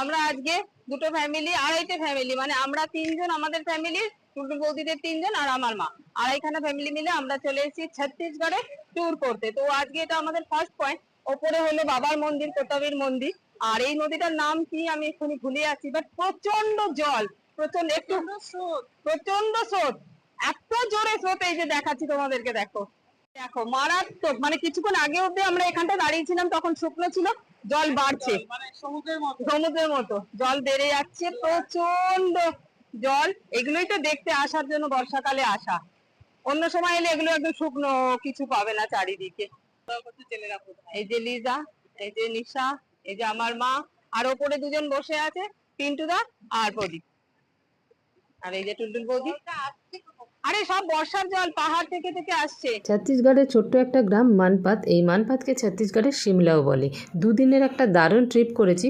আমরা আজকে দুটো ফ্যামিলি, আড়াইটে ফ্যামিলি, মানে আমরা তিনজন, আমাদের ফ্যামিলির টুটুল বৌদিদের তিনজন আর আমার মা, আড়াইখানা ফ্যামিলি মিলে আমরা চলে এসেছি ছত্তিশগড়ে ট্যুর করতে। তো আজকে এটা আমাদের ফার্স্ট পয়েন্ট। ওপরে হলো বাবার মন্দির, কোটাবীর মন্দির। আর এই নদীটার নাম কি আমি এক্ষুনি ভুলে যাচ্ছি, বাট প্রচন্ড জল, প্রচন্ড একটু প্রচন্ড স্রোত, এত জোরে স্রোত। এই যে দেখাচ্ছি তোমাদেরকে, দেখো দেখো মারাত্মক। মানে কিছুক্ষণ আগে অব্দি আমরা এখানটা দাঁড়িয়েছিলাম, তখন শুকনো ছিল, জল বাড়ছে, মানে সমুদ্রের মতো জল বেড়ে যাচ্ছে, প্রচন্ড জল। এগুলোই তো দেখতে আসার জন্য বর্ষাকালে আসা। অন্য সময় এলে এগুলো একদম শুকনো, কিছু পাবে না চারিদিকে। এই যে লিজা, এই যে নিশা, এই যে আমার মা, আর ওপরে দুজন বসে আছে, পিন্টুদা আর প্রদীপ, আর এই যে টুলটুল বৌদি। আরে সব বর্ষার জল পাহাড় থেকে থেকে আসছে। ছত্তিশগড়ের ছোট্ট একটা গ্রাম মানপাত, এই মানপাতকে ছত্তিশগড়ের সিমলাও বলে। দুদিনের একটা দারুণ ট্রিপ করেছি।